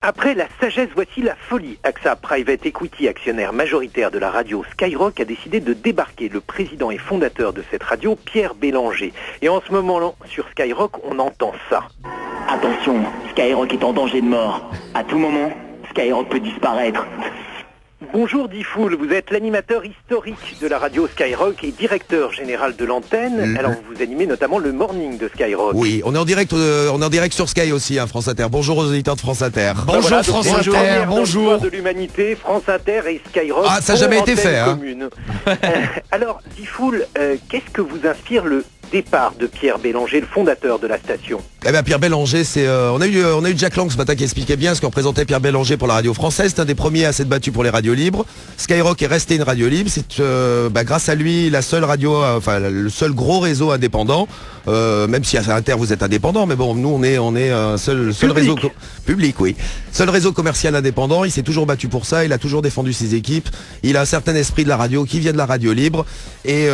Après la sagesse, voici la folie. AXA Private Equity, actionnaire majoritaire de la radio Skyrock, a décidé de débarquer le président et fondateur de cette radio, Pierre Bélanger. Et en ce moment, sur Skyrock, on entend ça. Attention, Skyrock est en danger de mort. À tout moment, Skyrock peut disparaître. Bonjour Diffoul, vous êtes l'animateur historique de la radio Skyrock et directeur général de l'antenne. Alors vous animez notamment le morning de Skyrock. Oui, on est en direct sur Sky aussi, France Inter. Bonjour aux auditeurs de France Inter. Bonjour voilà, France Inter, bonjour. De l'humanité, France Inter et Skyrock. Ah, ça n'a jamais été fait. Alors Diffoul, qu'est-ce que vous inspire le départ de Pierre Bélanger, le fondateur de la station? Eh bien Pierre Bélanger, c'est on a eu Jack Lang ce matin qui expliquait bien ce qu'on représentait Pierre Bélanger pour la radio française. C'est un des premiers à s'être battu pour les radios libres. Skyrock est resté une radio libre. C'est grâce à lui la seule radio, le seul gros réseau indépendant. Même si à Inter vous êtes indépendant, mais bon, nous on est un seul réseau public, oui, seul réseau commercial indépendant. Il s'est toujours battu pour ça. Il a toujours défendu ses équipes. Il a un certain esprit de la radio qui vient de la radio libre et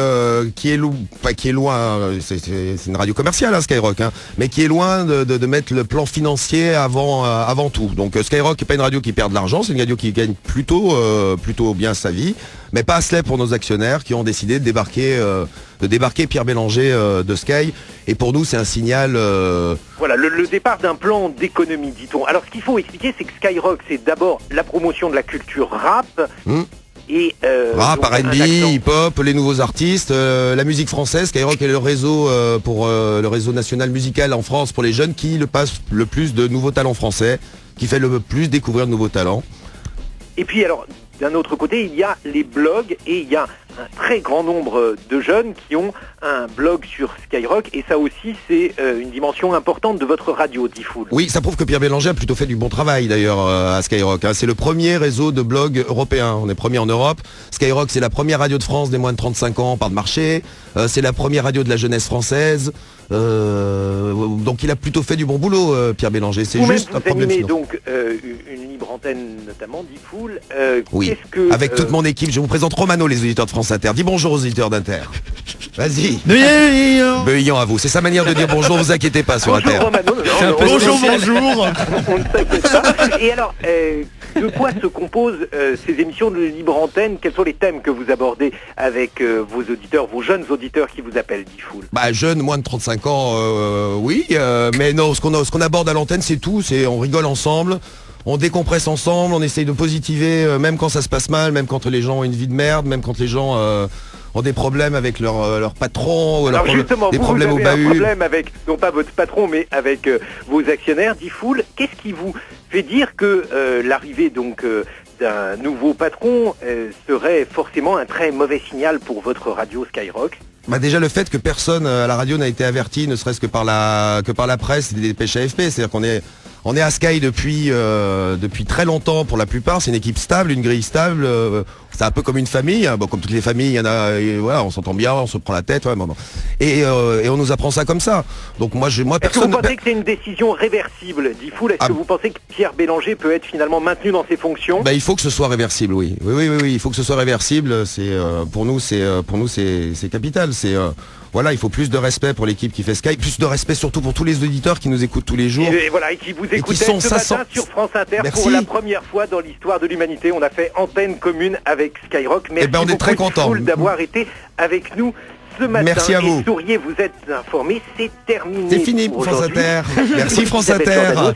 qui est loin. C'est une radio commerciale, Skyrock, mais qui est loin de mettre le plan financier avant tout. Donc Skyrock n'est pas une radio qui perd de l'argent, c'est une radio qui gagne plutôt bien sa vie, mais pas assez pour nos actionnaires qui ont décidé de débarquer Pierre Bélanger de Sky. Et pour nous, c'est un signal... Voilà, le départ d'un plan d'économie, dit-on. Alors ce qu'il faut expliquer, c'est que Skyrock, c'est d'abord la promotion de la culture rap... Et rap, R&B, hip-hop, les nouveaux artistes, la musique française. Skyrock est le réseau pour le réseau national musical en France pour les jeunes qui passe le plus de nouveaux talents français, qui fait le plus découvrir de nouveaux talents. Et puis alors, d'un autre côté, il y a les blogs et il y a un très grand nombre de jeunes qui ont un blog sur Skyrock et ça aussi c'est une dimension importante de votre radio, Diffoul. Oui, ça prouve que Pierre Bélanger a plutôt fait du bon travail d'ailleurs à Skyrock. C'est le premier réseau de blogs européen, on est premier en Europe. Skyrock c'est la première radio de France des moins de 35 ans par de marché, c'est la première radio de la jeunesse française. Donc il a plutôt fait du bon boulot, Pierre Bélanger. C'est juste un problème animez donc une libre antenne notamment, Diffoul. Oui, avec toute mon équipe. Je vous présente Romano, les auditeurs de France Inter. Dis bonjour aux auditeurs d'Inter. Vas-y. Beuillant à vous. C'est sa manière de dire bonjour, vous inquiétez pas sur Inter. Romano, bonjour. On ne s'inquiète pas. Et alors, de quoi se composent ces émissions de libre antenne? Quels sont les thèmes que vous abordez avec vos auditeurs, vos jeunes auditeurs qui vous appellent, Diffoul? Jeunes, moins de 35 ans, oui. Mais non, ce qu'on aborde à l'antenne, c'est tout. On rigole ensemble. On décompresse ensemble, on essaye de positiver, même quand ça se passe mal, même quand les gens ont une vie de merde, même quand les gens ont des problèmes avec leur patron, ou des problèmes au bahut. Un problème avec, non pas votre patron, mais avec vos actionnaires, Diffoul. Qu'est-ce qui vous fait dire que l'arrivée donc d'un nouveau patron serait forcément un très mauvais signal pour votre radio Skyrock? Déjà le fait que personne à la radio n'a été averti, ne serait-ce que par la presse et des dépêches AFP, c'est-à-dire qu'on est à Sky depuis très longtemps pour la plupart. C'est une équipe stable, une grille stable. C'est un peu comme une famille. Bon, comme toutes les familles, il y en a. Voilà, on s'entend bien, on se prend la tête. Ouais, bon. Et on nous apprend ça comme ça. Donc moi personne. Est-ce que vous pensez que c'est une décision réversible, Diffoul? Est-ce que vous pensez que Pierre Bélanger peut être finalement maintenu dans ses fonctions? Il faut que ce soit réversible, oui. Oui, il faut que ce soit réversible. C'est pour nous, c'est capital. Voilà, il faut plus de respect pour l'équipe qui fait Sky, plus de respect surtout pour tous les auditeurs qui nous écoutent tous les jours. Et voilà, et qui vous écoutent ce matin sur France Inter. Merci. Pour la première fois dans l'histoire de l'humanité. On a fait antenne commune avec Skyrock. Merci on est très contents d'avoir été avec nous ce matin. Merci à vous. Et souriez, vous êtes informés, c'est terminé. C'est fini pour France Inter. Merci France Inter.